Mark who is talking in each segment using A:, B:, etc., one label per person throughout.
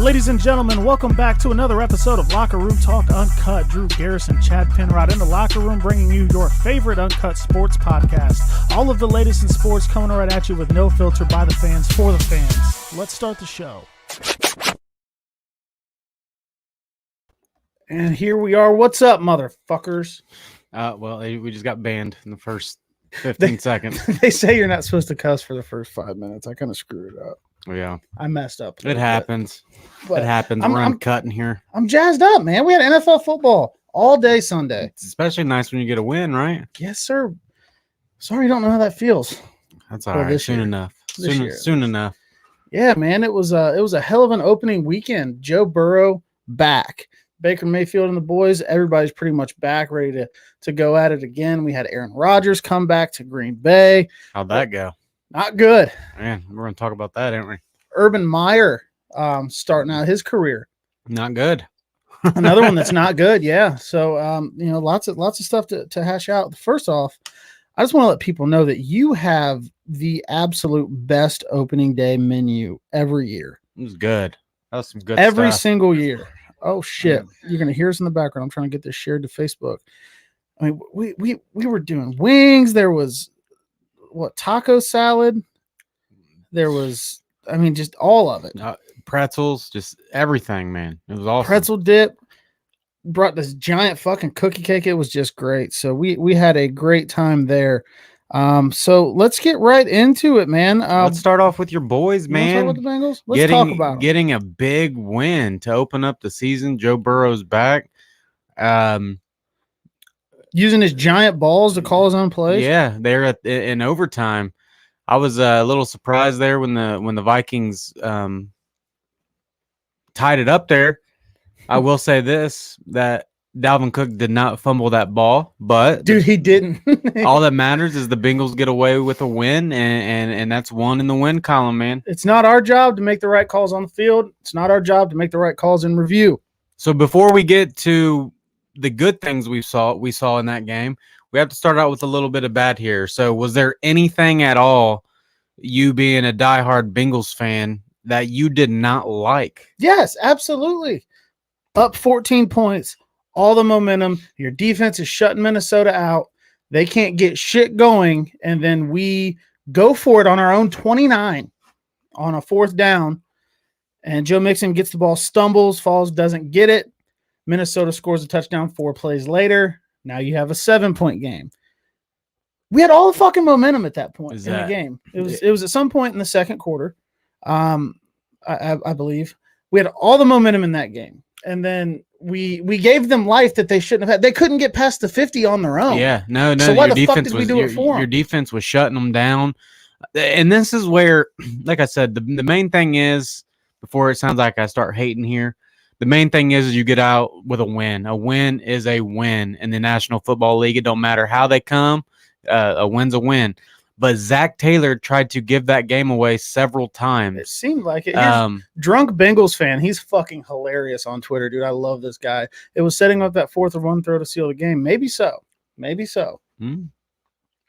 A: Ladies and gentlemen, welcome back to another episode of Locker Room Talk Uncut. Drew Garrison, Chad Penrod in the locker room, bringing you your favorite uncut sports podcast. All of the latest in sports coming right at you with no filter, by the fans, for the fans. Let's start the show. And here we are. What's up, motherfuckers?
B: Well, we just got banned in the first 15 seconds.
A: They say you're not supposed to cuss for the first 5 minutes. I kind of screwed it up.
B: Yeah.
A: I messed up.
B: It happens. It happens. We're uncut in here.
A: I'm jazzed up, man. We had NFL football all day Sunday.
B: It's especially nice when you get a win, right?
A: Yes, sir. Sorry, you don't know how that feels.
B: That's all right. Soon enough. Soon enough.
A: Yeah, man. It was a hell of an opening weekend. Joe Burrow back. Baker Mayfield and the boys, everybody's pretty much back, ready to go at it again. We had Aaron Rodgers come back to Green Bay.
B: How'd that go?
A: Not good.
B: Man, we're going to talk about that, aren't we?
A: Urban Meyer starting out his career.
B: Not good.
A: Another one that's not good, yeah. So, lots of stuff to hash out. First off, I just want to let people know that you have the absolute best opening day menu every year.
B: It was good. That was some good
A: every
B: stuff.
A: Single year. Oh shit! You're gonna hear us in the background. I'm trying to get this shared to Facebook. I mean, we were doing wings. There was taco salad. There was, just all of it.
B: Pretzels, just everything, man. It was awesome.
A: Pretzel dip. Brought this giant fucking cookie cake. It was just great. So we had a great time there. So let's get right into it, man.
B: Let's start off with your boys, man.
A: With the Bengals? Let's talk about them.
B: Getting a big win to open up the season. Joe Burrow's back.
A: Using his giant balls to call his own plays.
B: Yeah, they're in overtime. I was a little surprised there when the Vikings tied it up there. I will say this, that Dalvin Cook did not fumble that ball, but
A: dude, he didn't.
B: All that matters is the Bengals get away with a win, and that's one in the win column, man.
A: It's not our job to make the right calls on the field. It's not our job to make the right calls in review.
B: So before we get to the good things we saw in that game, we have to start out with a little bit of bad here. So was there anything at all, you being a diehard Bengals fan, that you did not like?
A: Yes, absolutely. Up 14 points. All the momentum. Your defense is shutting Minnesota out. They can't get shit going. And then we go for it on our own 29 on a fourth down. And Joe Mixon gets the ball, stumbles, falls, doesn't get it. Minnesota scores a touchdown 4 plays later. Now you have a 7-point game. We had all the fucking momentum at that point in the game. It was at some point in the second quarter. I believe we had all the momentum in that game. And then we gave them life that they shouldn't have had. They couldn't get past the 50 on their own.
B: Yeah, no.
A: So why the fuck did we do it for them?
B: Your defense was shutting them down. And this is where, like I said, the main thing is, before it sounds like I start hating here, the main thing is you get out with a win. A win is a win in the National Football League. It don't matter how they come. A win's a win. But Zach Taylor tried to give that game away several times.
A: It seemed like it. Drunk Bengals fan. He's fucking hilarious on Twitter, dude. I love this guy. It was setting up that fourth or one throw to seal the game. Maybe so.
B: I don't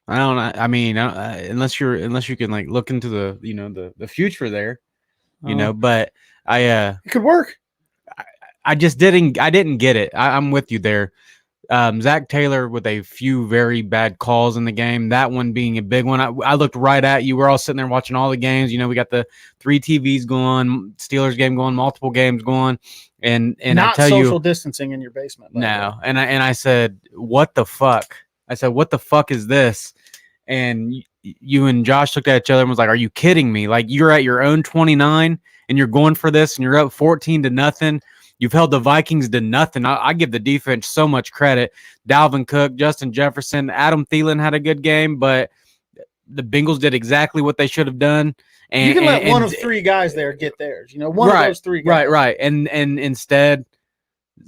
B: know. I mean, unless you can like look into the future there, But it
A: could work.
B: I didn't get it. I'm with you there. Zach Taylor with a few very bad calls in the game, that one being a big one. I looked right at you. We're all sitting there watching all the games. We got the 3 TVs going, Steelers game going, multiple games going, and
A: not
B: I tell you,
A: social distancing in your basement.
B: No, and I said, what the fuck? I said, what the fuck is this? And you and Josh looked at each other and was like, are you kidding me? Like, you're at your own 29 and you're going for this and you're up 14-0. You've held the Vikings to nothing. I give the defense so much credit. Dalvin Cook, Justin Jefferson, Adam Thielen had a good game, but the Bengals did exactly what they should have done. And
A: you can let one of 3 guys there get theirs. One of those 3 guys.
B: Right. And instead,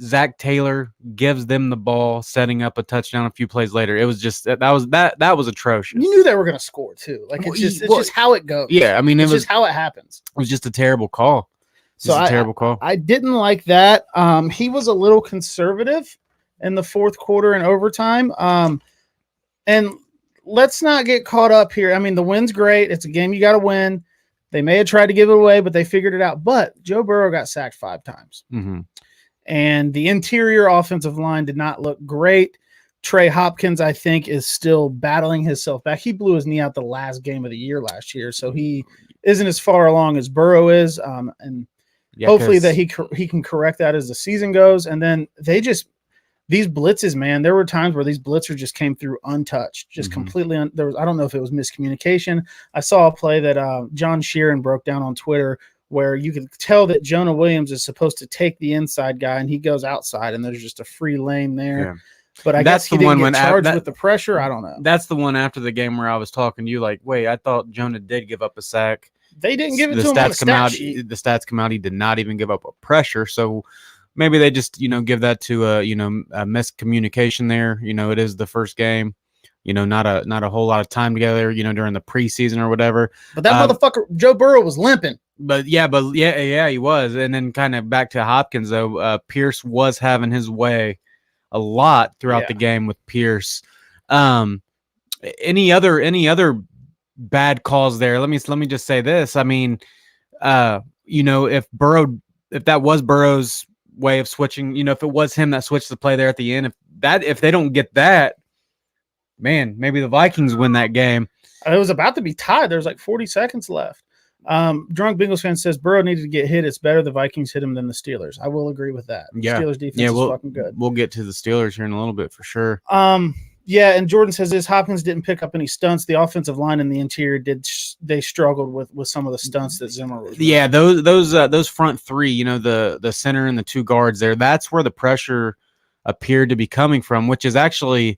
B: Zach Taylor gives them the ball, setting up a touchdown a few plays later. It was just that was atrocious.
A: You knew they were going to score too. Like it's just how it goes.
B: Yeah, I mean,
A: it's just how it happens.
B: It was just a terrible call. Terrible call.
A: I didn't like that. He was a little conservative in the fourth quarter and overtime. And let's not get caught up here. I mean, the win's great. It's a game you got to win. They may have tried to give it away, but they figured it out. But Joe Burrow got sacked 5 times.
B: Mm-hmm.
A: And the interior offensive line did not look great. Trey Hopkins, I think, is still battling himself back. He blew his knee out the last game of the year last year, so he isn't as far along as Burrow is. And hopefully that he can correct that as the season goes. And then these blitzes, man, there were times where these blitzers just came through untouched, just completely. I don't know if it was miscommunication. I saw a play that John Sheeran broke down on Twitter where you could tell that Jonah Williams is supposed to take the inside guy and he goes outside and there's just a free lane there. Yeah. But I guess he didn't get charged with the pressure. I don't know.
B: That's the one after the game where I was talking to you like, wait, I thought Jonah did give up a sack.
A: They didn't give it to him on the stat sheet.
B: The stats come out. He did not even give up a pressure. So maybe they just, give that to a miscommunication there. It is the first game. Not a whole lot of time together, during the preseason or whatever.
A: But that motherfucker, Joe Burrow, was limping.
B: But yeah, he was. And then kind of back to Hopkins, though, Pierce was having his way a lot throughout the game with Pierce. Any other bad calls there? Let me just say this. I mean, if that was Burrow's way of switching, if it was him that switched the play there at the end, if they don't get that, man, maybe the Vikings win that game.
A: It was about to be tied. There was like 40 seconds left. Drunk Bengals fan says Burrow needed to get hit. It's better the Vikings hit him than the Steelers. I will agree with that.
B: Yeah.
A: Steelers defense is fucking good.
B: We'll get to the Steelers here in a little bit for sure.
A: Yeah, and Jordan says this: Hopkins didn't pick up any stunts. The offensive line and the interior they struggled with some of the stunts that Zimmer was.
B: Yeah, those front three, the center and the 2 guards there. That's where the pressure appeared to be coming from, which is actually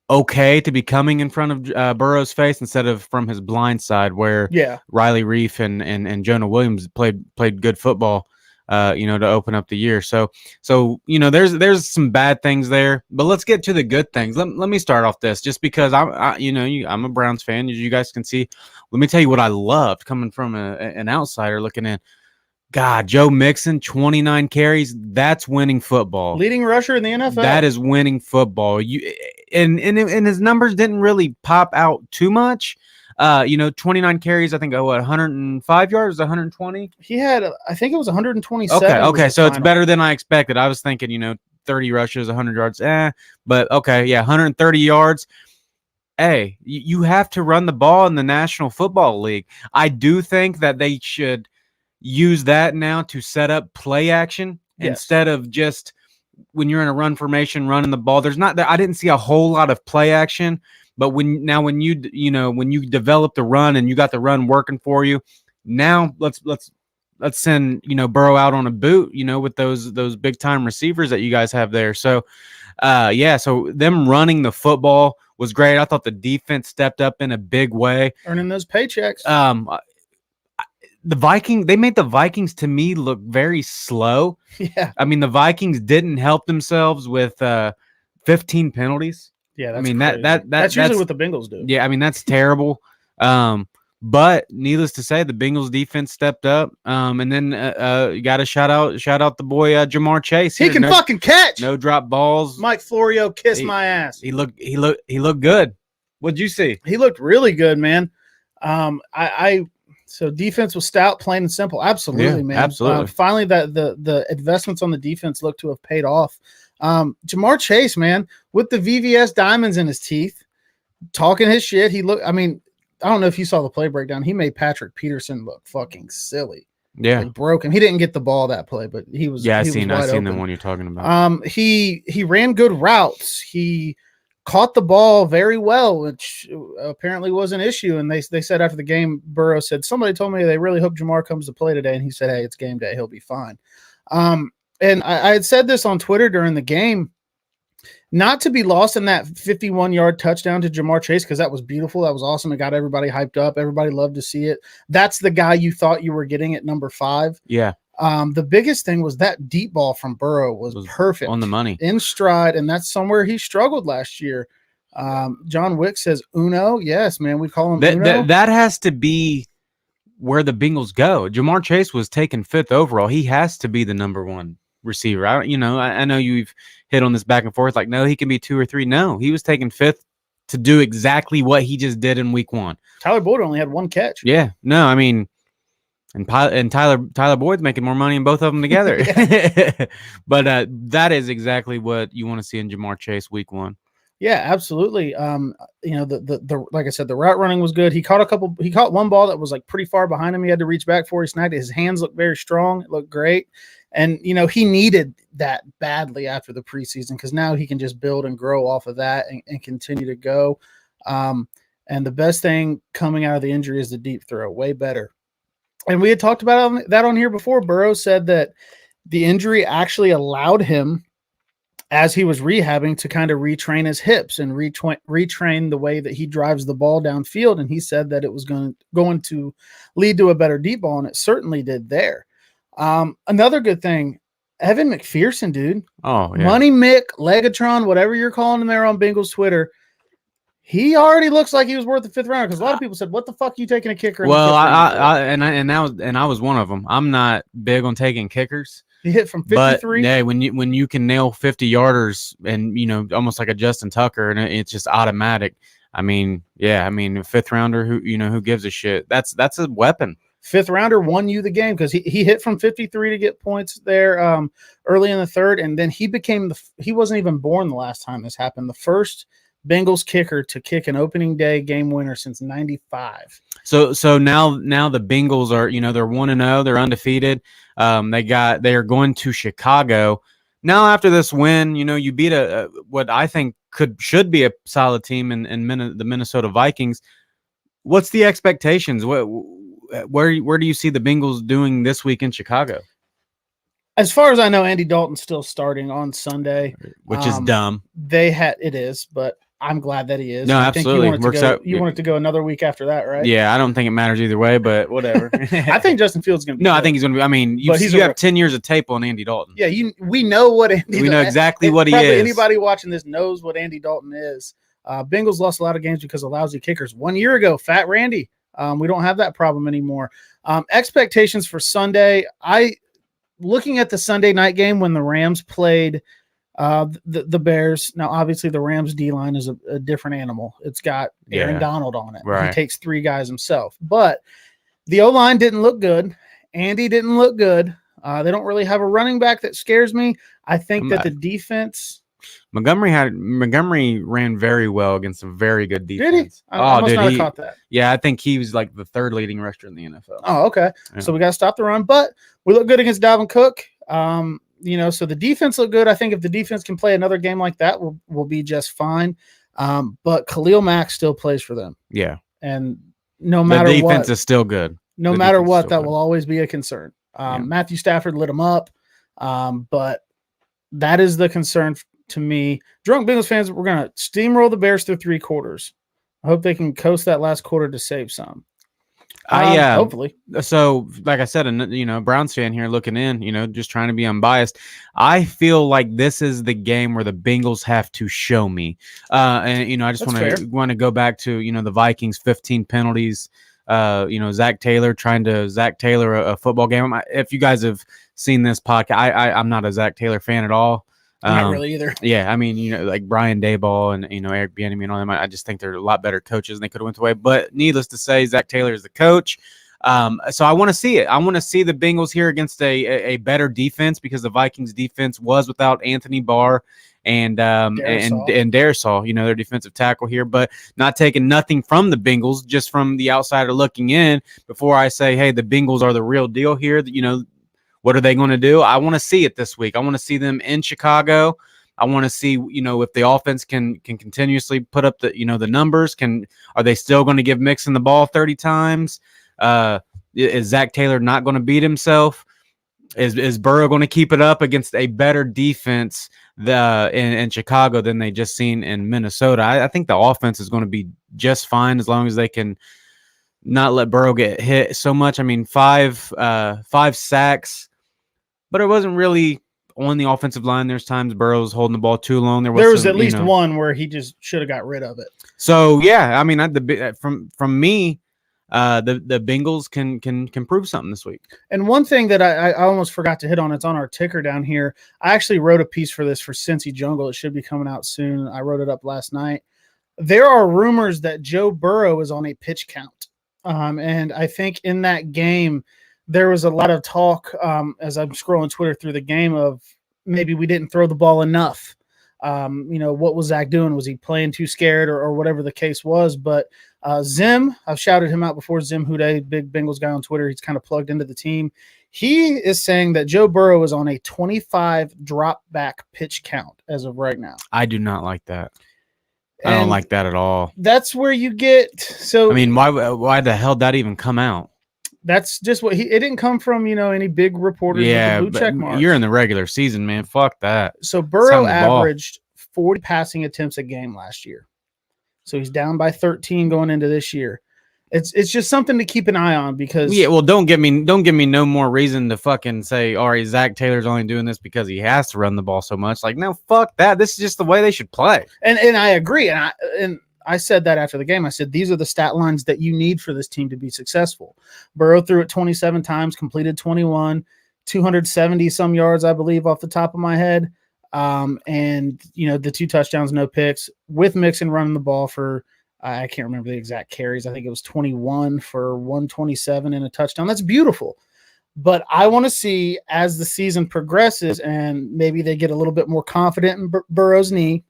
B: okay to be coming in front of Burrow's face instead of from his blind side, where Riley Reef and Jonah Williams played good football. To open up the year. So there's some bad things there, but let's get to the good things. Let me start off this just because I'm a Browns fan, as you guys can see. Let me tell you what I loved coming from an outsider looking in. God, Joe Mixon, 29 carries. That's winning football.
A: Leading rusher in the NFL.
B: That is winning football. And his numbers didn't really pop out too much. 29 carries, I think, 105 yards, 120?
A: He had, I think it was 127.
B: Okay, so it's better than I expected. I was thinking, 30 rushes, 100 yards, but okay, 130 yards. Hey, you have to run the ball in the National Football League. I do think that they should use that now to set up play action instead of just when you're in a run formation running the ball. I didn't see a whole lot of play action. But when you develop the run and you got the run working for you, now let's send Burrow out on a boot, with those big time receivers that you guys have there. So so them running the football was great. I thought the defense stepped up in a big way,
A: earning those paychecks.
B: The Vikings, they made the Vikings to me look very slow.
A: Yeah,
B: I mean the Vikings didn't help themselves with 15 penalties.
A: Yeah,
B: that's
A: that's usually what the Bengals do.
B: Yeah, I mean that's terrible. But needless to say, the Bengals defense stepped up. And then you got to shout out the boy Jamar Chase.
A: He can fucking catch.
B: No drop balls.
A: Mike Florio kissed my ass.
B: He looked good. What'd you see?
A: He looked really good, man. So defense was stout, plain and simple. Absolutely, man.
B: Absolutely.
A: Finally, the investments on the defense look to have paid off. Jamar Chase, man, with the VVS diamonds in his teeth, talking his shit. I don't know if you saw the play breakdown. He made Patrick Peterson look fucking silly.
B: Yeah.
A: Like broke him. He didn't get the ball that play, but he was.
B: Yeah, I
A: seen
B: the one you're talking about.
A: He ran good routes. He caught the ball very well, which apparently was an issue. And they said after the game, Burrow said, somebody told me they really hope Jamar comes to play today. And he said, hey, it's game day. He'll be fine. And I had said this on Twitter during the game, not to be lost in that 51-yard touchdown to Jamar Chase, because that was beautiful. That was awesome. It got everybody hyped up. Everybody loved to see it. That's the guy you thought you were getting at number 5.
B: Yeah.
A: The biggest thing was that deep ball from Burrow was perfect.
B: On the money.
A: In stride, and that's somewhere he struggled last year. John Wick says Uno. Yes, man, we call him Uno.
B: That has to be where the Bengals go. Jamar Chase was taken 5th overall. He has to be the number 1 receiver. I know you've hit on this back and forth. Like, no, he can be 2 or 3. No, he was taken 5th to do exactly what he just did in week 1.
A: Tyler Boyd only had 1 catch.
B: Yeah, no, I mean, And Tyler Boyd's making more money than both of them together. But that is exactly what you want to see in Jamar Chase week 1.
A: Yeah, absolutely. The like I said, the route running was good. He caught one ball that was like pretty far behind him. He had to reach back for. He snagged it. His hands looked very strong. It looked great. And, he needed that badly after the preseason because now he can just build and grow off of that and continue to go. And the best thing coming out of the injury is the deep throw, way better. And we had talked about that on here before. Burrow said that the injury actually allowed him, as he was rehabbing, to kind of retrain his hips and retrain the way that he drives the ball downfield. And he said that it was going to lead to a better deep ball, and it certainly did there. Another good thing, Evan McPherson, dude.
B: Oh, yeah.
A: Money Mick, Legatron, whatever you're calling him there on Bengals Twitter. He already looks like he was worth the 5th round because a lot of people said, "What the fuck are you taking a kicker?"
B: Well, I was one of them. I'm not big on taking kickers.
A: He hit from 53.
B: But, yeah, when you can nail 50-yarders and almost like a Justin Tucker, and it's just automatic. I mean, yeah, a 5th rounder who gives a shit. That's a weapon.
A: 5th rounder won you the game because he hit from 53 to get points there early in the 3rd, and then he wasn't even born the last time this happened. The first Bengals kicker to kick an opening day game winner since '95.
B: So now the Bengals are they're 1-0, they're undefeated. They are going to Chicago now after this win. You beat what I think should be a solid team in the Minnesota Vikings. What's the expectations? Where do you see the Bengals doing this week in Chicago?
A: As far as I know, Andy Dalton's still starting on Sunday,
B: which is dumb.
A: It is, but I'm glad that he is.
B: No, absolutely.
A: You want it to go another week after that, right?
B: Yeah, I don't think it matters either way, but whatever.
A: I think Justin Fields is going to be
B: No,
A: good.
B: I think he's going to be. You have 10 years of tape on Andy Dalton.
A: Yeah, we know what Andy
B: We know exactly what he is.
A: Anybody watching this knows what Andy Dalton is. Bengals lost a lot of games because of lousy kickers. 1 year ago, Fat Randy. We don't have that problem anymore. Expectations for Sunday. Looking at the Sunday night game when the Rams played the Bears. Now, obviously, the Rams D-line is a different animal. It's got Aaron Donald on it.
B: Right.
A: He takes 3 guys himself. But the O-line didn't look good. Andy didn't look good. They don't really have a running back that scares me. I think that the defense...
B: Montgomery ran very well against a very good defense.
A: Did he? I must not have caught that.
B: Yeah, I think he was like the 3rd leading rusher in the NFL.
A: Oh, okay.
B: Yeah.
A: So we got to stop the run, but we look good against Dalvin Cook. So the defense looked good. I think if the defense can play another game like that, we'll be just fine. But Khalil Mack still plays for them.
B: Yeah.
A: And no matter what,
B: the defense is still good.
A: No matter what, that will always be a concern. Matthew Stafford lit him up. But that is the concern to me. Drunk Bengals fans, we're going to steamroll the Bears through 3 quarters. I hope they can coast that last quarter to save some. Hopefully.
B: So, like I said, Browns fan here looking in, just trying to be unbiased. I feel like this is the game where the Bengals have to show me. And I just want to go back to, the Vikings 15 penalties. Zach Taylor a football game. If you guys have seen this podcast, I'm not a Zach Taylor fan at all.
A: Not really either.
B: Yeah, like Brian Daboll and Eric Bieniemy and all them. I just think they're a lot better coaches and they could have went away. But needless to say, Zach Taylor is the coach. So I want to see it. I want to see the Bengals here against a better defense because the Vikings defense was without Anthony Barr and Darisaw, their defensive tackle here, but not taking nothing from the Bengals, just from the outsider looking in. Before I say, hey, the Bengals are the real deal here, what are they going to do? I want to see it this week. I want to see them in Chicago. I want to see, if the offense can continuously put up the numbers. Are they still going to give Mixon the ball 30 times? Is Zach Taylor not going to beat himself? Is Burrow going to keep it up against a better defense in Chicago than they just seen in Minnesota? I think the offense is going to be just fine as long as they can not let Burrow get hit so much. 5 sacks. But it wasn't really on the offensive line. There's times Burrow's holding the ball too long. There was
A: at least one where he just should have got rid of it.
B: So yeah, from me, the Bengals can prove something this week.
A: And one thing that I almost forgot to hit on, it's on our ticker down here. I actually wrote a piece for this for Cincy Jungle. It should be coming out soon. I wrote it up last night. There are rumors that Joe Burrow is on a pitch count, and I think in that game, there was a lot of talk as I'm scrolling Twitter through the game of maybe we didn't throw the ball enough. What was Zach doing? Was he playing too scared or whatever the case was? But Zim, I've shouted him out before, Zim Hude, big Bengals guy on Twitter. He's kind of plugged into the team. He is saying that Joe Burrow is on a 25 drop back pitch count as of right now.
B: I do not like that. I don't like that at all.
A: That's where you get. So
B: I mean, why the hell did that even come out?
A: That's just what it didn't come from, any big reporters with the blue check marks.
B: You're in the regular season, man. Fuck that.
A: So Burrow averaged 40 passing attempts a game last year. So he's down by 13 going into this year. It's just something to keep an eye on because
B: don't give me no more reason to fucking say, all right, Zach Taylor's only doing this because he has to run the ball so much. Like, no, fuck that. This is just the way they should play.
A: And I agree. And I said that after the game. I said, these are the stat lines that you need for this team to be successful. Burrow threw it 27 times, completed 21, 270 some yards, I believe, off the top of my head. And the 2 touchdowns, no picks, with Mixon running the ball for, I can't remember the exact carries. I think it was 21 for 127 and a touchdown. That's beautiful. But I want to see as the season progresses and maybe they get a little bit more confident in Burrow's knee,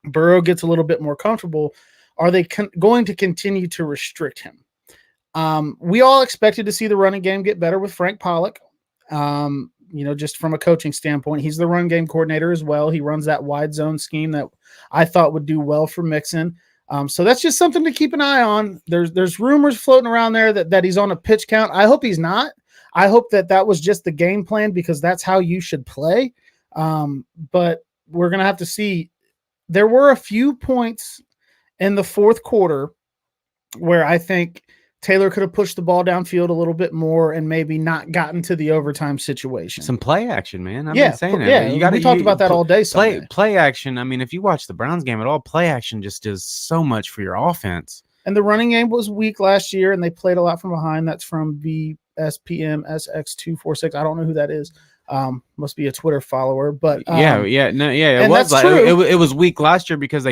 A: Burrow gets a little bit more comfortable. Are they going to continue to restrict him? We all expected to see the running game get better with Frank Pollock. Just from a coaching standpoint, he's the run game coordinator as well. He runs that wide zone scheme that I thought would do well for Mixon. So that's just something to keep an eye on. There's rumors floating around there that he's on a pitch count. I hope he's not. I hope that was just the game plan because that's how you should play. But we're going to have to see. There were a few points in the fourth quarter where I think Taylor could have pushed the ball downfield a little bit more and maybe not gotten to the overtime situation.
B: Some play action, man. I've been saying it.
A: Yeah, we talked about that all day.
B: Play action. I mean, if you watch the Browns game at all, play action just does so much for your offense.
A: And the running game was weak last year, and they played a lot from behind. That's from VSPM SX246. I don't know who that is. Must be a Twitter follower, but
B: it was like it was weak last year because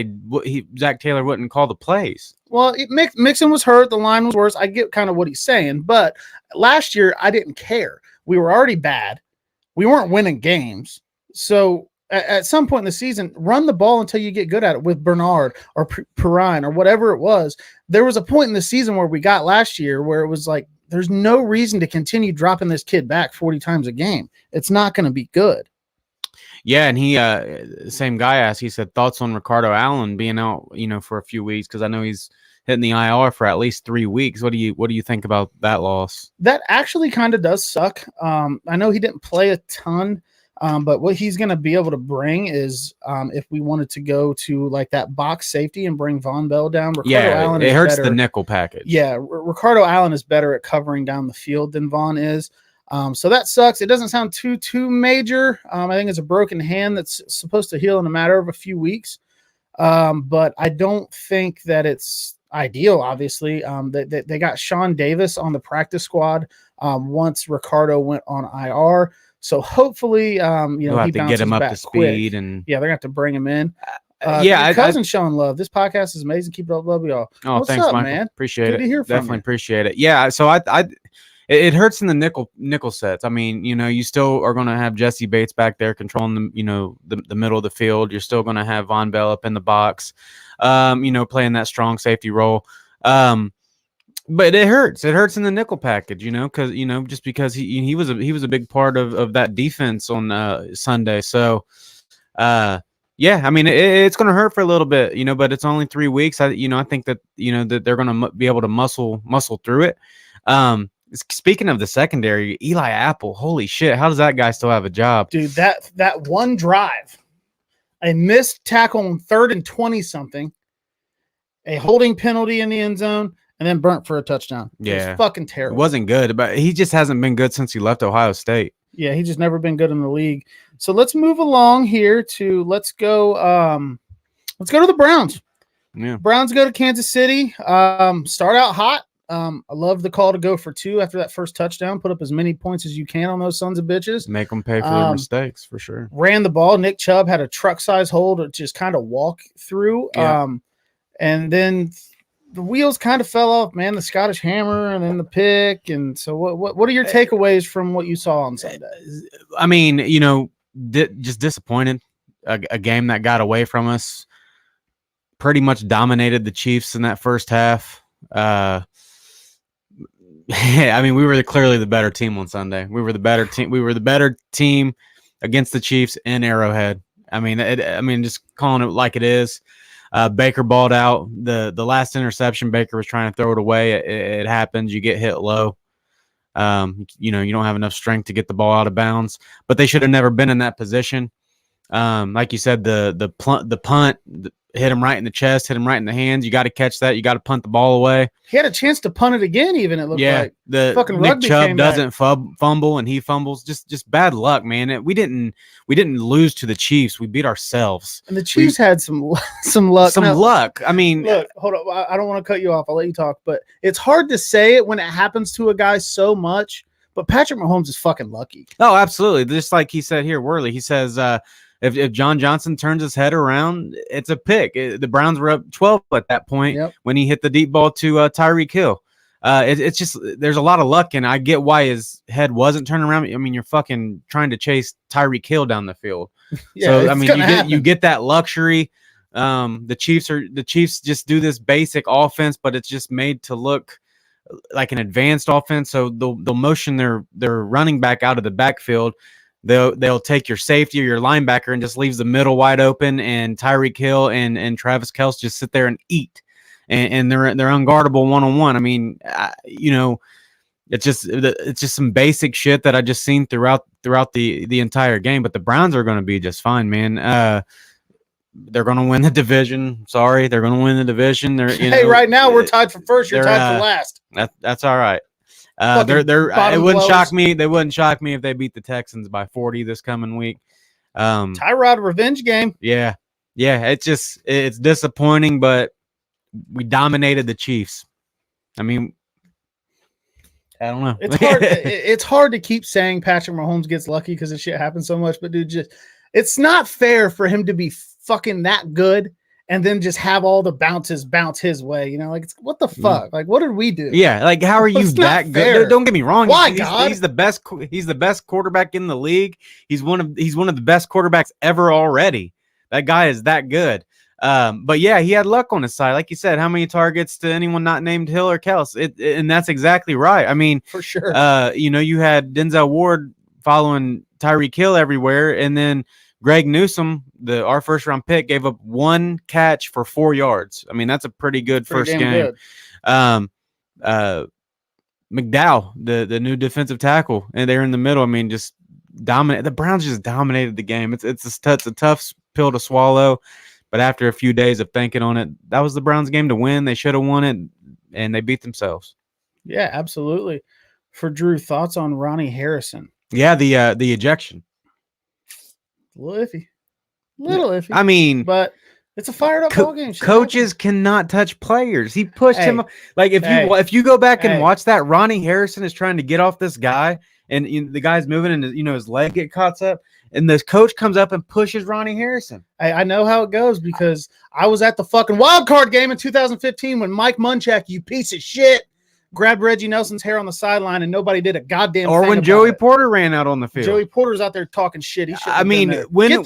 B: Zach Taylor wouldn't call the plays.
A: Well, Mixon was hurt, the line was worse. I get kind of what he's saying, but last year I didn't care. We were already bad. We weren't winning games, so at some point in the season, run the ball until you get good at it with Bernard or Perrine or whatever it was. There was a point in the season where we got last year where it was like, there's no reason to continue dropping this kid back 40 times a game. It's not going to be good.
B: Yeah, and he same guy asked, he said, thoughts on Ricardo Allen being out, for a few weeks, because I know he's hitting the IR for at least 3 weeks. What do you think about that loss?
A: That actually kind of does suck. I know he didn't play a ton, but what he's going to be able to bring is if we wanted to go to like that box safety and bring Von Bell down.
B: Allen it hurts better. The nickel package.
A: Yeah, Ricardo Allen is better at covering down the field than Von is. So that sucks. It doesn't sound too major. I think it's a broken hand that's supposed to heal in a matter of a few weeks. But I don't think that it's ideal, obviously. They got Sean Davis on the practice squad once Ricardo went on IR. So hopefully,
B: he have to get him up to speed, and
A: they're gonna have to bring him in. Cousin Sean Love. This podcast is amazing. Keep it up, love y'all.
B: Oh,
A: what's
B: thanks,
A: up,
B: Michael.
A: Man?
B: Appreciate
A: Good
B: it.
A: to hear from
B: Definitely
A: you.
B: Appreciate it. Yeah. So it hurts in the nickel sets. I mean, you still are going to have Jesse Bates back there controlling the middle of the field. You're still going to have Von Bell up in the box, playing that strong safety role. But it hurts. It hurts in the nickel package, because just because he was a big part of that defense on Sunday. So, yeah, I mean it's going to hurt for a little bit, but it's only 3 weeks. I think that that they're going to be able to muscle through it. Speaking of the secondary, Eli Apple, holy shit, how does that guy still have a job?
A: Dude, that one drive, a missed tackle on 3rd and 20 something, a holding penalty in the end zone, and then burnt for a touchdown.
B: Yeah.
A: It was fucking terrible.
B: It wasn't good, but he just hasn't been good since he left Ohio State.
A: Yeah, he's just never been good in the league. So let's move along here to let's go to the Browns.
B: Yeah.
A: Browns go to Kansas City. Start out hot. I love the call to go for 2 after that first touchdown. Put up as many points as you can on those sons of bitches.
B: Make them pay for their mistakes, for sure.
A: Ran the ball. Nick Chubb had a truck size hole to just kind of walk through.
B: Yeah.
A: And then the wheels kind of fell off, man. The Scottish Hammer and then the pick. And so what are your takeaways from what you saw on Sunday?
B: I mean, just disappointed. A game that got away from us. Pretty much dominated the Chiefs in that first half. I mean, we were clearly the better team on Sunday. We were the better team. We were the better team against the Chiefs in Arrowhead. I mean, just calling it like it is. Baker balled out. The last interception, Baker was trying to throw it away. It happens. You get hit low. You don't have enough strength to get the ball out of bounds. But they should have never been in that position. Like you said, the punt hit him right in the chest, hit him right in the hands. You got to catch that. You got to punt the ball away.
A: He had a chance to punt it again. Even it looked like
B: the
A: fucking
B: Nick
A: rugby
B: Chubb
A: came
B: doesn't fumble and he fumbles. Just bad luck, man. We didn't lose to the Chiefs. We beat ourselves.
A: And the Chiefs had some luck.
B: Luck. I mean,
A: look, hold on. I don't want to cut you off. I'll let you talk. But it's hard to say it when it happens to a guy so much. But Patrick Mahomes is fucking lucky.
B: Oh, absolutely. Just like he said here, Worley. He says, if John Johnson turns his head around, it's a pick. The Browns were up 12 at that point when he hit the deep ball to Tyreek Hill. It's just there's a lot of luck, and I get why his head wasn't turning around. I mean, you're fucking trying to chase Tyreek Hill down the field. So I mean, you get that luxury. The Chiefs just do this basic offense, but it's just made to look like an advanced offense. So they'll motion their running back out of the backfield. They'll take your safety or your linebacker and just leaves the middle wide open, and Tyreek Hill and Travis Kelce just sit there and eat, and they're unguardable one-on-one. I mean, it's just some basic shit that I just seen throughout the entire game. But the Browns are going to be just fine, man. They're going to win the division. Sorry, they're going to win the division.
A: Right now we're tied for first. You're tied for last.
B: That's all right. It wouldn't shock me. They wouldn't shock me if they beat the Texans by 40 this coming week.
A: Tyrod revenge game.
B: Yeah. It's disappointing, but we dominated the Chiefs. I mean, I don't know.
A: It's hard. It's hard to keep saying Patrick Mahomes gets lucky because this shit happens so much. But dude, it's not fair for him to be fucking that good and then just have all the bounces bounce his way. What the fuck? Like, what did we do?
B: Yeah, like how are you that good? Don't get me wrong.
A: Why,
B: he's the best. He's the best quarterback in the league. He's one of the best quarterbacks ever already. That guy is that good. But yeah, he had luck on his side. Like you said, how many targets to anyone not named Hill or Kelce? And that's exactly right. I mean,
A: for sure.
B: You had Denzel Ward following Tyreek Hill everywhere, and then Greg Newsome, our first round pick, gave up one catch for 4 yards. I mean, that's a pretty good first game. McDowell, the new defensive tackle, and they're in the middle. I mean, just dominate. The Browns just dominated the game. It's a tough pill to swallow, but after a few days of thinking on it, that was the Browns' game to win. They should have won it, and they beat themselves.
A: Yeah, absolutely. For Drew, thoughts on Ronnie Harrison?
B: Yeah, the ejection.
A: A little iffy.
B: I mean,
A: but it's a fired up ball game.
B: Coaches cannot touch players. He pushed him. Like if you go back and watch that, Ronnie Harrison is trying to get off this guy, and the guy's moving, and his leg get caught up, and this coach comes up and pushes Ronnie Harrison.
A: I know how it goes because I was at the fucking wild card game in 2015 when Mike Munchak, you piece of shit, grabbed Reggie Nelson's hair on the sideline and nobody did a goddamn
B: or
A: thing
B: when Joey Porter ran out on the field.
A: Joey Porter's out there talking shit.
B: I mean, when do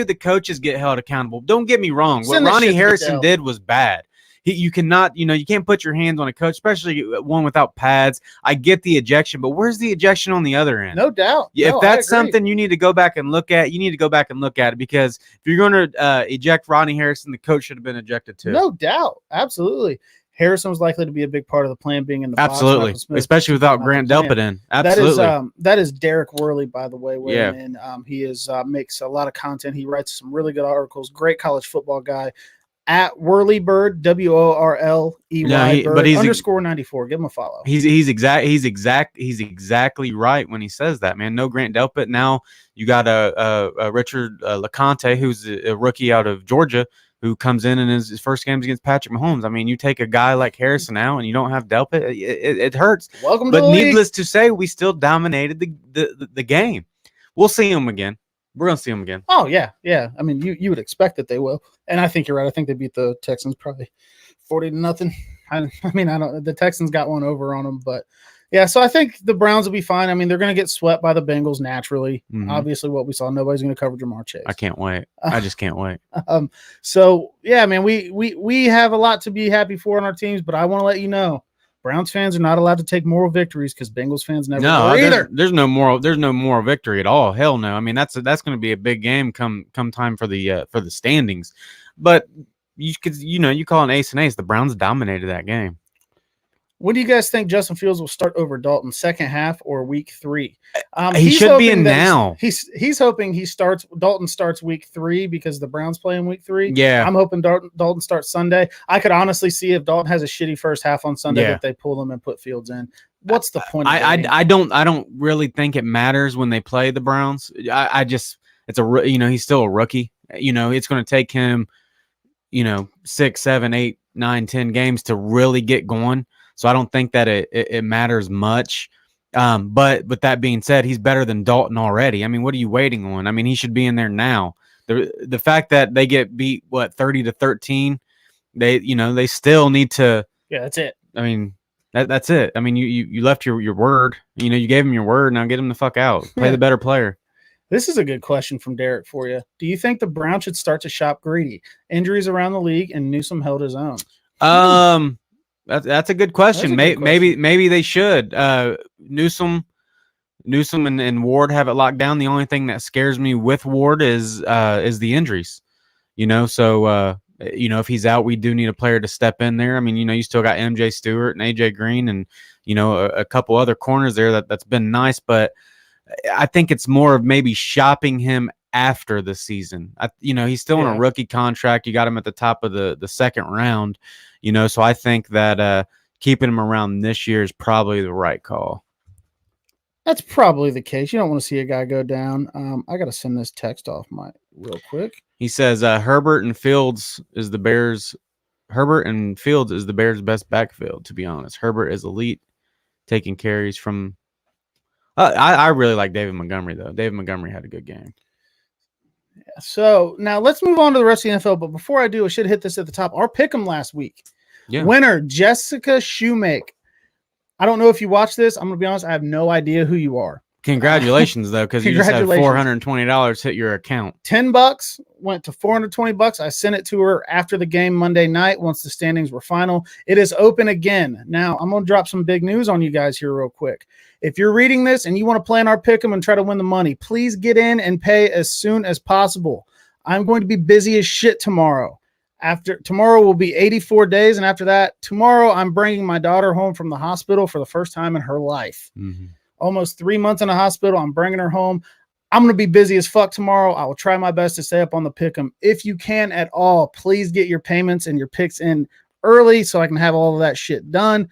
B: the coaches get held accountable? Don't get me wrong. What Ronnie Harrison did was bad. You cannot, you can't put your hands on a coach, especially one without pads. I get the ejection, but where's the ejection on the other end?
A: No doubt.
B: If that's something you need to go back and look at, it because if you're going to eject Ronnie Harrison, the coach should have been ejected too.
A: No doubt. Absolutely. Harrison was likely to be a big part of the plan being in the box.
B: Absolutely, especially without Grant Delpit in. Absolutely.
A: That is Derek Worley, by the way. And he makes a lot of content. He writes some really good articles. Great college football guy. At Worley Bird, WORLEY Bird _ 94. Give him a follow.
B: He's exactly right when he says that, man. No Grant Delpit. Now you got a Richard LeConte, who's a rookie out of Georgia, who comes in and his first game's against Patrick Mahomes. I mean, you take a guy like Harrison now and you don't have Delpit, it hurts.
A: Welcome to the
B: league. Needless to say, we still dominated the game. We'll see him again. We're going to see him again.
A: Oh, yeah. Yeah. I mean, you would expect that they will. And I think you're right. I think they beat the Texans probably 40-0. I mean, I don't. The Texans got one over on them, but yeah. So I think the Browns will be fine. I mean, they're going to get swept by the Bengals naturally.
B: Mhm.
A: Obviously, what we saw, nobody's going to cover Jamar Chase.
B: I can't wait. I just can't wait.
A: So yeah, man, we have a lot to be happy for in our teams, but I want to let you know, Browns fans are not allowed to take moral victories because Bengals fans never were either.
B: There's no moral victory at all. Hell no. I mean, that's going to be a big game come time for the standings. But you call an ace and ace. The Browns dominated that game.
A: When do you guys think Justin Fields will start over Dalton, second half or week 3?
B: He should be in now.
A: He's hoping Dalton starts week 3 because the Browns play in week 3.
B: Yeah.
A: I'm hoping Dalton starts Sunday. I could honestly see if Dalton has a shitty first half on Sunday that they pull him and put Fields in. What's the point?
B: I don't really think it matters when they play the Browns. He's still a rookie. It's going to take him 6, 7, 8, 9, 10 games to really get going. So I don't think that it matters much. But that being said, he's better than Dalton already. I mean, what are you waiting on? I mean, he should be in there now. The fact that they get beat 30-13, they still need to.
A: Yeah, that's it.
B: I mean, that's it. I mean, you left your word. You gave him your word. Now get him the fuck out. Play the better player.
A: This is a good question from Derek for you. Do you think the Browns should start to shop greedy? Injuries around the league, and Newsome held his own.
B: That's a good question. Maybe they should. Newsome and Ward have it locked down. The only thing that scares me with Ward is the injuries. So if he's out, we do need a player to step in there. I mean, you still got MJ Stewart and AJ Green and a couple other corners there that's been nice, but I think it's more of maybe shopping him after the season. He's still on a rookie contract. You got him at the top of the second round. So I think that keeping him around this year is probably the right call.
A: That's probably the case. You don't want to see a guy go down. I got to send this text off real quick.
B: He says Herbert and Fields is the Bears' best backfield, to be honest. Herbert is elite, taking carries from I really like David Montgomery, though. David Montgomery had a good game.
A: Yeah, so now let's move on to the rest of the NFL. But before I do, I should hit this at the top. Our pick'em last week. Yeah. Winner, Jessica Shoemake. I don't know if you watched this. I'm going to be honest. I have no idea who you are.
B: Congratulations, though, because you just had $420 hit your account.
A: $10 went to $420. I sent it to her after the game Monday night once the standings were final. It is open again. Now, I'm going to drop some big news on you guys here real quick. If you're reading this and you want to play in our pick'em and try to win the money, please get in and pay as soon as possible. I'm going to be busy as shit tomorrow. Tomorrow will be 84 days, and after that, tomorrow I'm bringing my daughter home from the hospital for the first time in her life. Mm-hmm. Almost 3 months in the hospital. I'm bringing her home. I'm going to be busy as fuck tomorrow. I will try my best to stay up on the pick'em. If you can at all, please get your payments and your picks in early so I can have all of that shit done.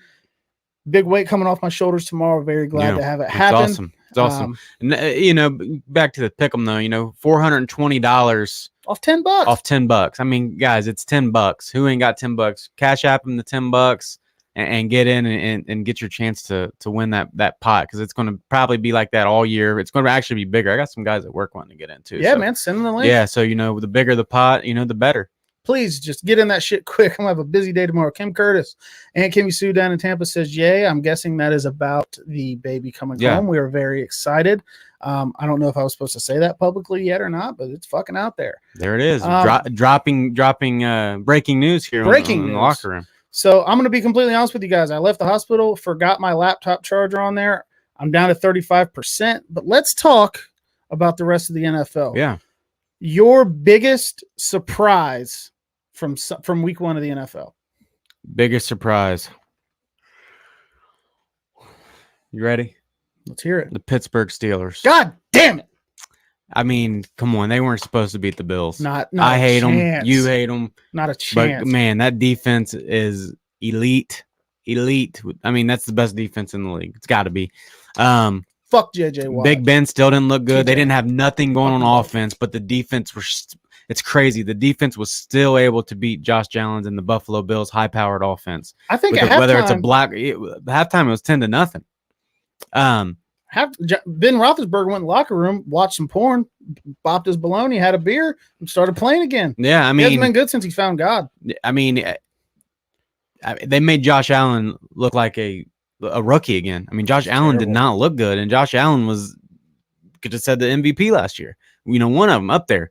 A: Big weight coming off my shoulders tomorrow. Very glad to have it happen.
B: Awesome. It's awesome. And, back to the pick'em though, $420
A: off $10.
B: Off $10. I mean, guys, it's $10. Who ain't got $10? Cash app them the $10 and get in and get your chance to win that pot, because it's going to probably be like that all year. It's going to actually be bigger. I got some guys at work wanting to get in too.
A: Yeah, so, man, send them the link.
B: Yeah, so the bigger the pot, the better.
A: Please just get in that shit quick. I'm going to have a busy day tomorrow. Kim Curtis and Kimmy Sue down in Tampa says, yay. I'm guessing that is about the baby coming home. We are very excited. I don't know if I was supposed to say that publicly yet or not, but it's fucking out there.
B: There it is. Dropping breaking news here in the locker room.
A: So I'm going to be completely honest with you guys. I left the hospital, forgot my laptop charger on there. I'm down to 35%, but let's talk about the rest of the NFL.
B: Yeah.
A: Your biggest surprise from week 1 of the NFL.
B: Biggest surprise. You ready?
A: Let's hear it.
B: The Pittsburgh Steelers.
A: God damn it.
B: I mean, come on. They weren't supposed to beat the Bills.
A: Not
B: I hate them. You hate them.
A: Not a chance.
B: But, man, that defense is elite. Elite. I mean, that's the best defense in the league. It's got to be.
A: Fuck J.J. Watt.
B: Big Ben still didn't look good. They didn't have nothing going on offense, but the defense was it's crazy. The defense was still able to beat Josh Allen and the Buffalo Bills' high-powered offense.
A: I think
B: whether it's a halftime, it was 10-0.
A: Ben Roethlisberger went in the locker room, watched some porn, bopped his baloney, had a beer, and started playing again.
B: Yeah, I mean,
A: he hasn't been good since he found God.
B: I mean, they made Josh Allen look like a rookie again. I mean, Josh Allen did not look good, and Josh Allen could have said the MVP last year. One of them up there.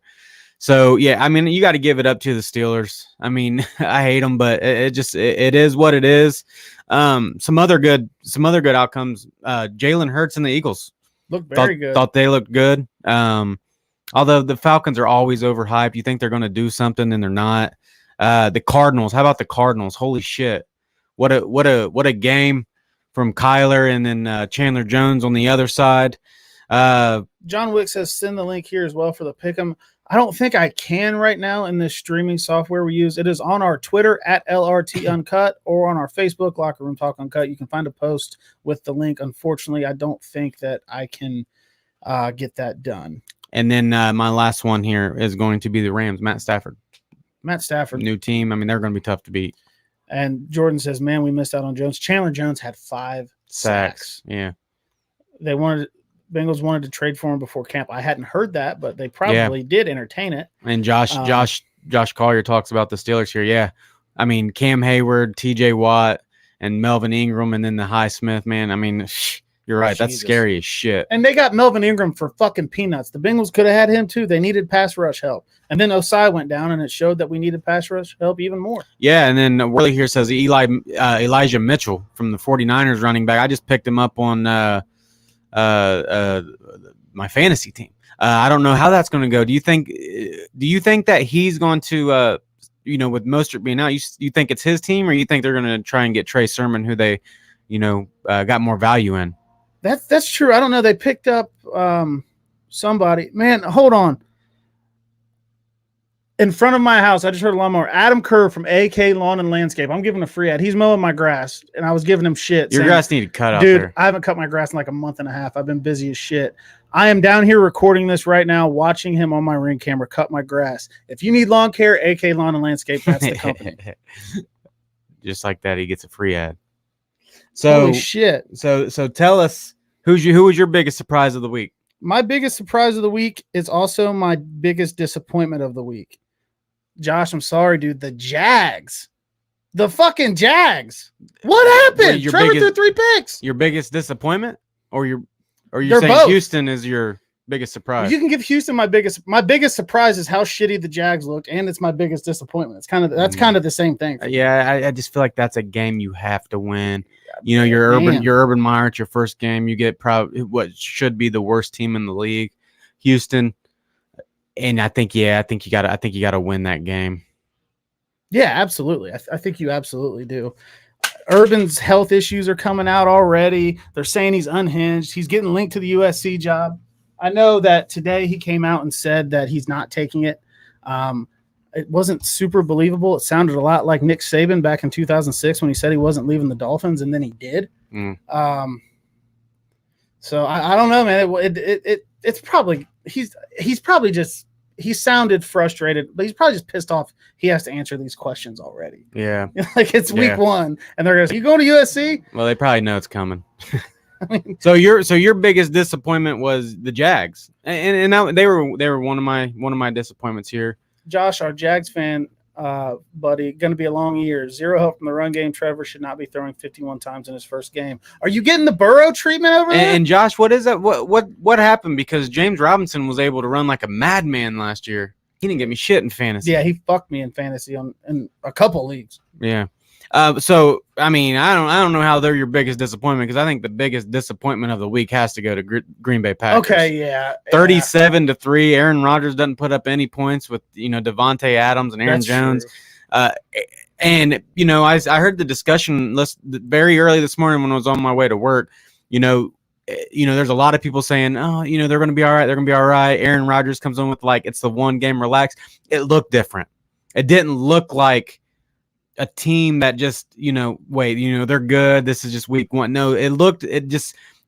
B: So yeah, I mean, you got to give it up to the Steelers. I mean, I hate them, but it is what it is. Some other good outcomes. Jalen Hurts and the Eagles
A: look very good.
B: Thought they looked good. Although the Falcons are always overhyped. You think they're going to do something and they're not. The Cardinals. How about the Cardinals? Holy shit! What a game from Kyler and then Chandler Jones on the other side.
A: John Wick says send the link here as well for the pick'em. I don't think I can right now in this streaming software we use. It is on our Twitter at LRT Uncut or on our Facebook Locker Room Talk Uncut. You can find a post with the link. Unfortunately, I don't think that I can get that done.
B: And then my last one here is going to be the Rams. Matt Stafford, new team. I mean, they're going to be tough to beat.
A: And Jordan says, "Man, we missed out on Jones. Chandler Jones had 5 sacks.
B: Yeah,
A: Bengals wanted to trade for him before camp. I hadn't heard that, but they probably did entertain it."
B: And Josh Collier talks about the Steelers here. Yeah, I mean Cam Hayward, T.J. Watt, and Melvin Ingram, and then the Highsmith. Man, I mean, you're right. That's scary as shit.
A: And they got Melvin Ingram for fucking peanuts. The Bengals could have had him too. They needed pass rush help, and then Osai went down, and it showed that we needed pass rush help even more.
B: Yeah, and then Worley here says Elijah Mitchell from the 49ers running back. I just picked him up on my fantasy team. I don't know how that's going to go. Do you think that he's going to with Mostert being out, you think it's his team, or you think they're going to try and get Trey Sermon, who they got more value in?
A: That's true. I don't know. They picked up somebody. Man, hold on. In front of my house, I just heard a lawnmower. Adam Kerr from AK Lawn and Landscape. I'm giving a free ad. He's mowing my grass, and I was giving him shit.
B: Your grass needed cut out
A: there.
B: Dude,
A: I haven't cut my grass in like a month and a half. I've been busy as shit. I am down here recording this right now, watching him on my Ring camera cut my grass. If you need lawn care, AK Lawn and Landscape, that's the company.
B: Just like that, he gets a free ad. So
A: holy shit.
B: So tell us who was your biggest surprise of the week?
A: My biggest surprise of the week is also my biggest disappointment of the week. Josh, I'm sorry, dude. The Jags. The fucking Jags. What happened? Trevor threw 3 picks.
B: Your biggest disappointment? Or you're
A: They're
B: saying
A: both.
B: Houston is your biggest surprise?
A: You can give Houston my biggest surprise is how shitty the Jags looked, and it's my biggest disappointment. It's kind of the same thing.
B: Yeah, I just feel like that's a game you have to win. Your Urban Meyer, it's your first game. You get probably what should be the worst team in the league, Houston. And I think you gotta win that game.
A: Yeah, absolutely. I think you absolutely do. Urban's health issues are coming out already. They're saying he's unhinged. He's getting linked to the USC job. I know that today he came out and said that he's not taking it. It wasn't super believable. It sounded a lot like Nick Saban back in 2006 when he said he wasn't leaving the Dolphins, and then he did. So I don't know, man. It's probably he's probably just he sounded frustrated, but he's probably just pissed off. He has to answer these questions already.
B: Yeah,
A: like it's week 1, and they're gonna. You going to USC?
B: Well, they probably know it's coming. So your biggest disappointment was the Jags, and that, they were one of my disappointments here.
A: Josh, our Jags fan, buddy, going to be a long year. 0 help from the run game. Trevor should not be throwing 51 times in his first game. Are you getting the Burrow treatment over there?
B: And Josh, what is that? What happened? Because James Robinson was able to run like a madman last year. He didn't get me shit in fantasy.
A: Yeah, he fucked me in fantasy in a couple leagues.
B: Yeah. So I mean, I don't know how they're your biggest disappointment, because I think the biggest disappointment of the week has to go to Green Bay Packers.
A: Okay, yeah.
B: 37-3. Aaron Rodgers doesn't put up any points with Devontae Adams and Aaron Jones. And I heard the discussion very early this morning when I was on my way to work. There's a lot of people saying, oh, they're going to be all right. They're going to be all right. Aaron Rodgers comes in with it's the one game, relax. It looked different. It didn't look like a team that just, they're good. This is just week 1. No,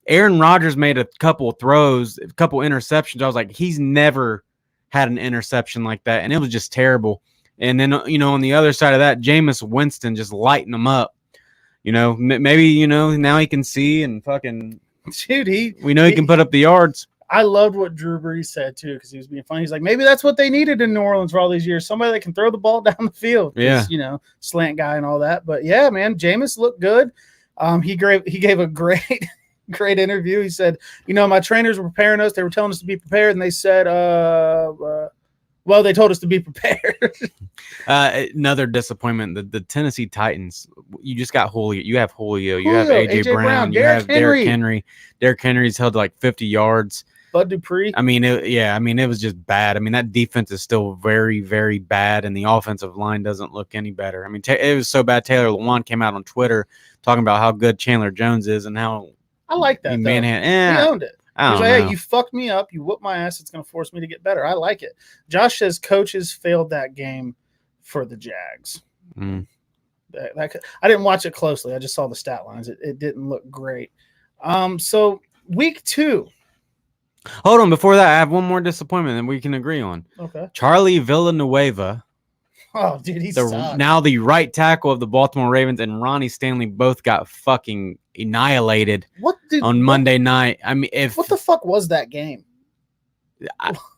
B: Aaron Rodgers made a couple throws, a couple interceptions. I was like, he's never had an interception like that. And it was just terrible. And then, on the other side of that, Jameis Winston just lighting them up. Maybe, now he can see and fucking,
A: dude,
B: he can put up the yards.
A: I loved what Drew Brees said too, because he was being funny. He's like, maybe that's what they needed in New Orleans for all these years. Somebody that can throw the ball down the field. 'Cause,
B: Yeah.
A: you know, slant guy and all that. But yeah, man, Jameis looked good. He gave a great great interview. He said, you know, my trainers were preparing us. They were telling us to be prepared, and they said, well, they told us to be prepared.
B: Another disappointment. The Tennessee Titans. You just got Julio. You have Julio. You have
A: Julio,
B: AJ Brown. You
A: Derrick
B: have Derrick Henry. Derrick Henry's held to like 50 yards.
A: Bud Dupree.
B: I mean, it was just bad. I mean, that defense is still very, very bad, and the offensive line doesn't look any better. I mean, it was so bad. Taylor Lewan came out on Twitter talking about how good Chandler Jones is and how
A: I like that.
B: he
A: He owned it.
B: I
A: He was
B: don't
A: like,
B: know.
A: hey, you fucked me up. You whooped my ass. It's going to force me to get better. I like it. Josh says coaches failed that game for the Jags.
B: Mm.
A: I didn't watch it closely. I just saw the stat lines. It didn't look great. So week 2.
B: Hold on. Before that, I have one more disappointment that we can agree on.
A: Okay.
B: Charlie Villanueva,
A: Oh, dude, he's
B: now the right tackle of the Baltimore Ravens, and Ronnie Stanley both got fucking annihilated on Monday night. I mean,
A: what the fuck was that game?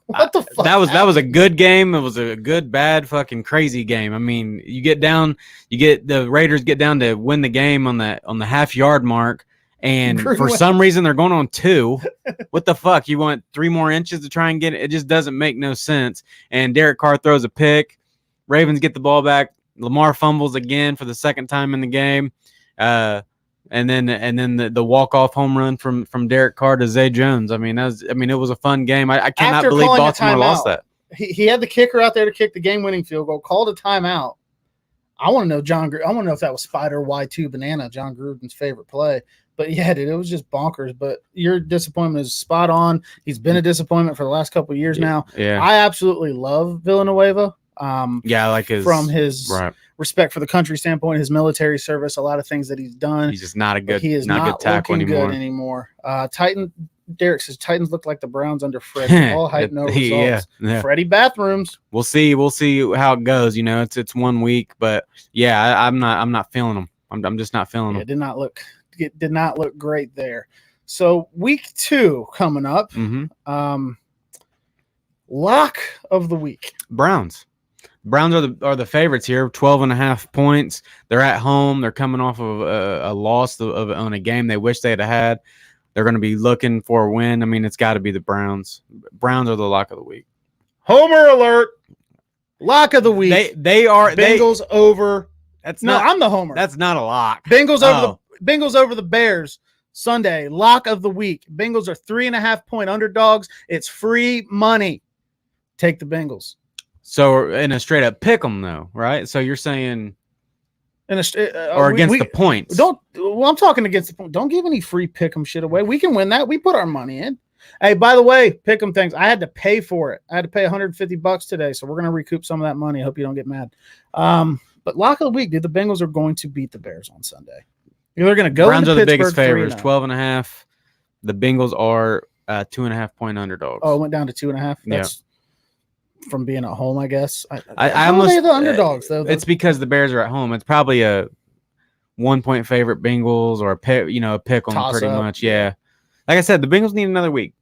B: what
A: the fuck?
B: That was a good game. It was a good, bad, fucking crazy game. I mean, the Raiders get down to win the game on the half-yard mark, and for some reason they're going on 2. What the fuck? You want 3 more inches to try and get it? It just doesn't make no sense. And Derek Carr throws a pick. Ravens get the ball back. Lamar fumbles again for the second time in the game. And then the walk-off home run from Derek Carr to Zay Jones. I mean, it was a fun game. I cannot believe Baltimore lost that.
A: He had the kicker out there to kick the game-winning field goal, called a timeout. I want to know I want to know if that was Spider Y2 Banana, John Gruden's favorite play. But yeah, dude, it was just bonkers. But your disappointment is spot on. He's been a disappointment for the last couple of years now.
B: Yeah,
A: I absolutely love Villanueva.
B: I like his
A: respect for the country standpoint, his military service, a lot of things that he's done.
B: He's just not a good.
A: He is
B: not
A: not
B: good tackle
A: anymore. Derek says Titans look like the Browns under Freddie. All hype, no results.
B: Yeah.
A: Freddie bathrooms.
B: We'll see how it goes. You know, it's 1 week, but yeah, I'm not feeling them. I'm just not feeling them.
A: It did not look great there. So week 2 coming up.
B: Mm-hmm.
A: Lock of the week.
B: Browns are the favorites here. 12.5 points. They're at home. They're coming off of a loss on a game they wish they'd had. They're going to be looking for a win. I mean, it's got to be the Browns. Browns are the lock of the week.
A: Homer alert! Lock of the week.
B: They are
A: Bengals over. I'm the homer.
B: That's not a lock.
A: Bengals over the Bears Sunday. Lock of the week. Bengals are 3.5-point underdogs. It's free money. Take the Bengals.
B: So in a straight up pick 'em though, right? So you're saying against the points.
A: I'm talking against the point. Don't give any free pick 'em shit away. We can win that. We put our money in. Hey, by the way, pick 'em things. I had to pay for it. I had to pay $150 today, so we're gonna recoup some of that money. I hope you don't get mad. But lock of the week, dude. The Bengals are going to beat the Bears on Sunday. They're gonna go.
B: Browns are the biggest
A: Pittsburgh
B: favorites. 12.5. The Bengals are 2.5-point underdogs.
A: Oh, it went down to 2.5. That's from being at home, I guess.
B: I almost
A: the underdogs though.
B: It's because the Bears are at home. It's probably a 1-point favorite Bengals or a pick on pretty much. Yeah. Like I said, the Bengals need another week.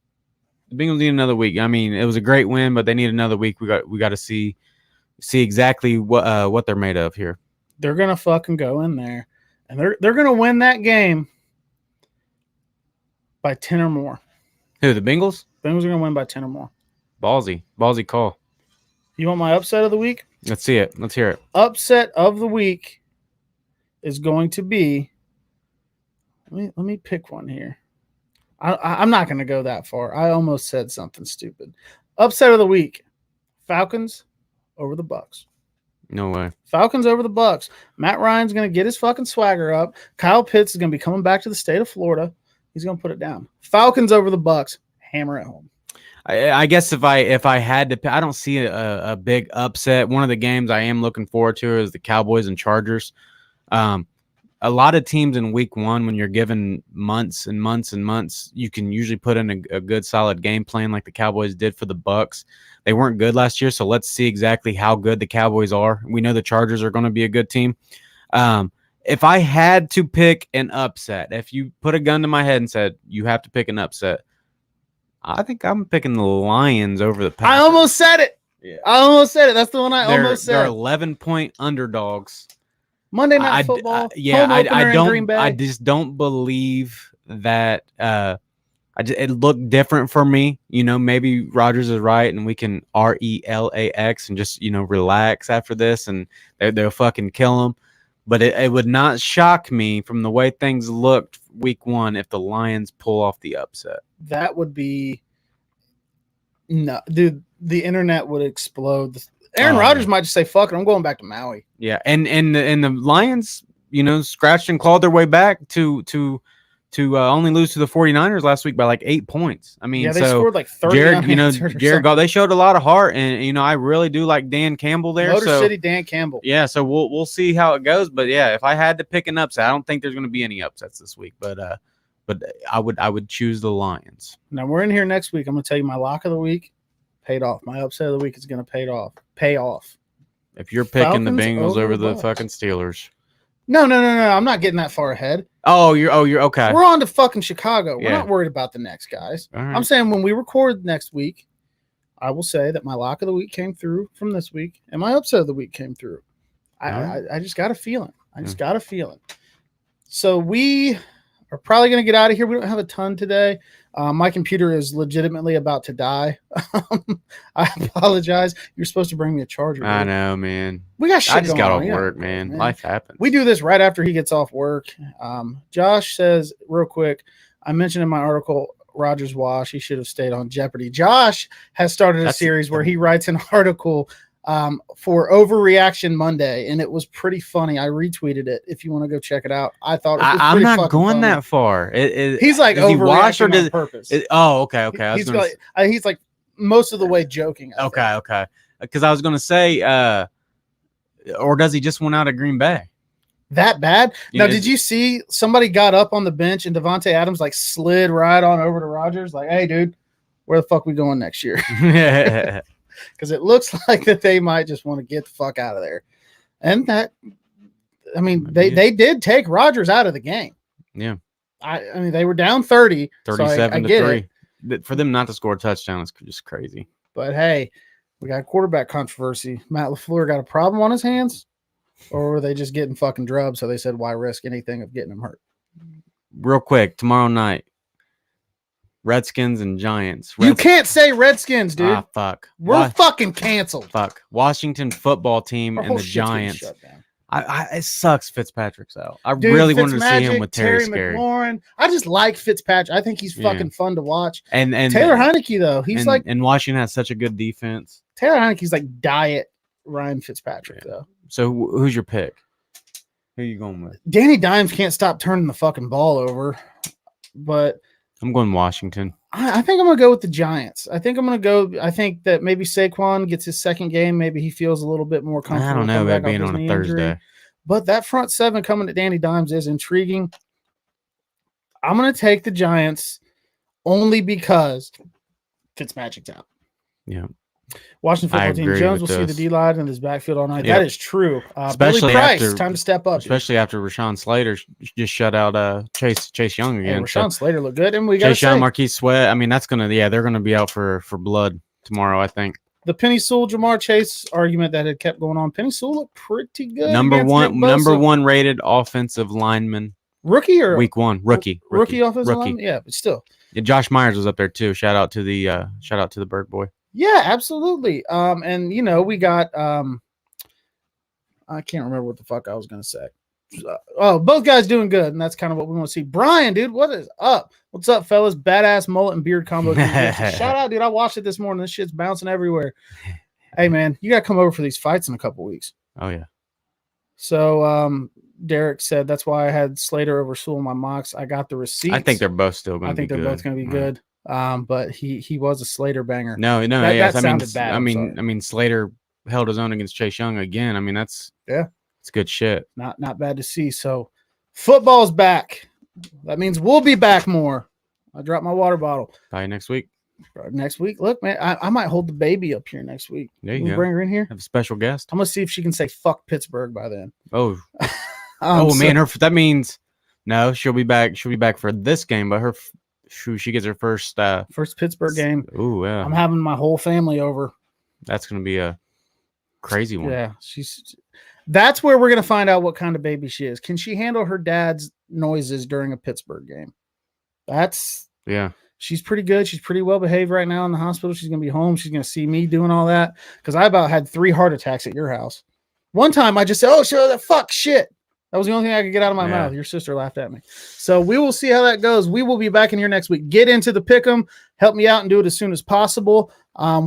B: I mean, it was a great win, but they need another week. We got to see exactly what they're made of here.
A: They're gonna fucking go in there, and they're gonna win that game by 10 or more.
B: Who, the Bengals?
A: Bengals are gonna win by 10 or more.
B: Ballsy call.
A: You want my upset of the week?
B: Let's see it. Let's hear it.
A: Upset of the week is going to be. Let me pick one here. I'm not going to go that far. I almost said something stupid. Upset of the week: Falcons over the Bucks.
B: No way.
A: Falcons over the Bucks. Matt Ryan's going to get his fucking swagger up. Kyle Pitts is going to be coming back to the state of Florida. He's going to put it down. Falcons over the Bucks. Hammer at home.
B: I guess if I had to, I don't see a big upset. One of the games I am looking forward to is the Cowboys and Chargers. A lot of teams in week 1, when you're given months and months and months, you can usually put in a good solid game plan like the Cowboys did for the Bucks. They weren't good last year, so let's see exactly how good the Cowboys are. We know the Chargers are going to be a good team. If I had to pick an upset, if you put a gun to my head and said you have to pick an upset, I think I'm picking the Lions over the Packers.
A: I almost said it.
B: Yeah.
A: I almost said it. That's the one I almost
B: They're
A: said.
B: 11-point underdogs.
A: Monday Night Football. Home
B: I
A: opener in Green
B: don't.
A: Bay.
B: I just don't believe that. It looked different for me. Maybe Rodgers is right, and we can RELAX and just relax after this, and they'll fucking kill him. But it would not shock me from the way things looked week 1 if the Lions pull off the upset.
A: That would be no, dude. The internet would explode. Aaron Rodgers might just say, "Fuck it, I'm going back to Maui."
B: Yeah, and the Lions, scratched and clawed their way back to only lose to the 49ers last week by like 8 points. I mean,
A: yeah, they scored like 30.
B: Jared Goff, they showed a lot of heart, and I really do like Dan Campbell there.
A: Motor City Dan Campbell.
B: Yeah, so we'll see how it goes. But yeah, if I had to pick an upset, I don't think there's going to be any upsets this week. But I would choose the Lions.
A: Now we're in here next week. I'm going to tell you my lock of the week paid off. My upset of the week is going to pay off.
B: If you're picking
A: Falcons
B: the Bengals over the
A: Bucks.
B: fucking Steelers.
A: No. I'm not getting that far ahead.
B: Oh, you're okay.
A: We're on to fucking Chicago. We're
B: Yeah.
A: not worried about the next guys.
B: All right.
A: I'm saying when we record next week, I will say that my lock of the week came through from this week, and my upset of the week came through. I just got a feeling. Got a feeling. So we are probably going to get out of here. We don't have a ton today. My computer is legitimately about to die. I apologize. You're supposed to bring me a charger.
B: I
A: dude.
B: know, man.
A: We got shit
B: I just
A: going
B: got
A: on.
B: off
A: Yeah.
B: work, man. Life happens.
A: We do this right after he gets off work. Josh says, real quick, I mentioned in my article, Rogers Wash, he should have stayed on Jeopardy. Josh has started a series where he writes an article for Overreaction Monday, and it was pretty funny. I retweeted it. If you want to go check it out, I thought it was
B: I'm
A: pretty
B: not
A: fucking
B: going
A: funny.
B: that far.
A: He's like
B: does he wash or
A: overreacting
B: does
A: on purpose.
B: Oh, okay. I was
A: He's
B: gonna
A: he's like most of the way joking. I think.
B: okay. Because I was gonna say, or does he just went out of Green Bay?
A: That bad?
B: Yeah,
A: Now, did you see somebody got up on the bench and Devontae Adams like slid right on over to Rodgers? Like, hey, dude, where the fuck we going next year? Because it looks like that they might just want to get the fuck out of there. And that, I mean, they did take Rodgers out of the game.
B: Yeah.
A: I mean, they were down 30.
B: 37
A: to
B: to
A: 3.
B: But for them not to score a touchdown is just crazy.
A: But hey, we got quarterback controversy. Matt LaFleur got a problem on his hands, or were they just getting fucking drubbed? So they said, why risk anything of getting him hurt?
B: Real quick, tomorrow night, Redskins and Giants.
A: You can't say Redskins, dude.
B: Ah, fuck.
A: We're fucking canceled.
B: Fuck. Washington football team
A: Our
B: and
A: whole
B: the
A: shit's getting
B: Giants.
A: shut down.
B: It sucks Fitzpatrick's out. I
A: Dude,
B: really wanted to see
A: Fitzmagic,
B: him with Terry Scary.
A: McLaurin. I just like Fitzpatrick. I think he's
B: Yeah.
A: fucking fun to watch.
B: And
A: Taylor Heineke, though, he's like
B: and Washington has such a good defense.
A: Taylor Heineke's like diet Ryan Fitzpatrick, though.
B: So who's your pick? Who are you going with?
A: Danny Dimes can't stop turning the fucking ball over, but
B: I'm going Washington.
A: I think I'm gonna go with the Giants. I think that maybe Saquon gets his second game. Maybe he feels a little bit more comfortable.
B: I don't know
A: coming
B: about
A: back off
B: being
A: his
B: on a
A: knee
B: Thursday.
A: injury. But that front seven coming to Danny Dimes is intriguing. I'm gonna take the Giants only because Fitzmagic's out.
B: Yeah.
A: Washington
B: I
A: football team
B: agree
A: Jones will
B: with
A: see the
B: this.
A: D line in his backfield all night.
B: Yep.
A: That is true.
B: Especially
A: Billy Price,
B: after-
A: time to step up.
B: Especially after Rashawn Slater just shut out Chase Young
A: Hey,
B: again.
A: Rashawn Slater looked good, and we got
B: Chase Young, Marquise Sweat. I mean, they're gonna be out for blood tomorrow, I think.
A: the Penny Sewell, Jamar Chase argument that had kept going on. Penny Sewell looked pretty good.
B: Number
A: against
B: one,
A: Nick
B: number
A: Bosa.
B: one rated offensive lineman
A: rookie or
B: week 1. Rookie
A: offensive
B: rookie.
A: lineman? Yeah, but still.
B: Yeah, Josh Myers was up there too. Shout out to the Bird Boy.
A: Yeah, absolutely. And we got I can't remember what the fuck I was gonna say. Both guys doing good, and that's kind of what we want to see. Brian, dude, what is up? What's up, fellas? Badass mullet and beard combo. Shout out, dude. I watched it this morning. This shit's bouncing everywhere. Hey man, you gotta come over for these fights in a couple weeks.
B: Oh yeah.
A: So Derek said that's why I had Slater over Sewell in my mocks. I got the receipts.
B: I think they're both still going to be
A: I think they're both going to be good. But he was a Slater banger.
B: No,
A: That
B: yes.
A: sounded bad.
B: I
A: I'm
B: mean,
A: sorry.
B: Slater held his own against Chase Young again. I mean, it's good shit.
A: Not bad to see. So football's back. That means we'll be back more. I dropped my water bottle.
B: Probably next week.
A: Next week. Look, man, I might hold the baby up here next week.
B: There
A: Can
B: you
A: we
B: go.
A: bring her in here.
B: Have a special guest.
A: I'm gonna see if she can say fuck Pittsburgh by then.
B: Oh,
A: So-
B: man, that means no. She'll be back. She'll be back for this game, but her She gets her first.
A: First Pittsburgh game.
B: Ooh, yeah.
A: I'm having my whole family over.
B: That's gonna be a crazy one.
A: Yeah, that's where we're gonna find out what kind of baby she is. Can she handle her dad's noises during a Pittsburgh game?
B: Yeah.
A: She's pretty good. She's pretty well behaved right now in the hospital. She's gonna be home. She's gonna see me doing all that because I about had 3 heart attacks at your house. One time I just said, "Oh, sure, that fuck shit." That was the only thing I could get out of my mouth. Your sister laughed at me. So we will see how that goes. We will be back in here next week. Get into the pick'em. Help me out and do it as soon as possible.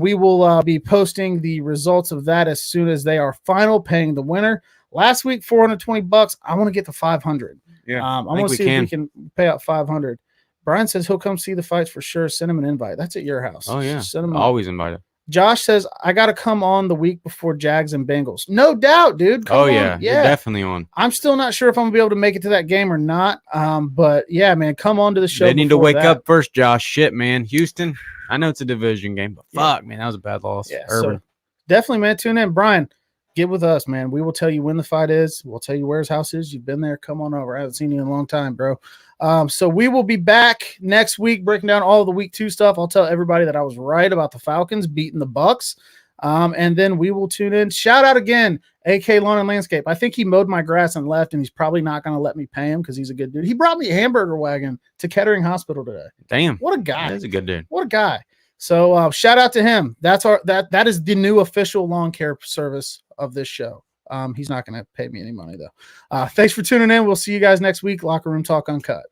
A: We will be posting the results of that as soon as they are final, paying the winner. Last week, $420. I want to get to 500.
B: Yeah.
A: I want to see if we can pay out 500. Brian says he'll come see the fights for sure. Send him an invite. That's at your house.
B: Oh, yeah.
A: Send him
B: always invited.
A: Josh says, I got to come on the week before Jags and Bengals. No doubt, dude. Come on.
B: Yeah. You're definitely on.
A: I'm still not sure if I'm going to be able to make it to that game or not. But yeah, man, come on to the show.
B: They need to wake up first, Josh. Shit, man. Houston, I know it's a division game, but fuck, man, that was a bad loss.
A: Yeah, so definitely, man, tune in. Brian, get with us, man. We will tell you when the fight is. We'll tell you where his house is. You've been there. Come on over. I haven't seen you in a long time, bro. So we will be back next week breaking down all of the week 2 stuff. I'll tell everybody that I was right about the Falcons beating the Bucks. And then we will tune in. Shout out again, AK Lawn and Landscape. I think he mowed my grass and left, and he's probably not going to let me pay him because he's a good dude. He brought me a hamburger wagon to Kettering Hospital today.
B: Damn.
A: What a guy.
B: That's a good dude.
A: What a guy. So shout out to him. That is the new official lawn care service of this show. He's not going to pay me any money though. Thanks for tuning in. We'll see you guys next week. Locker Room Talk Uncut.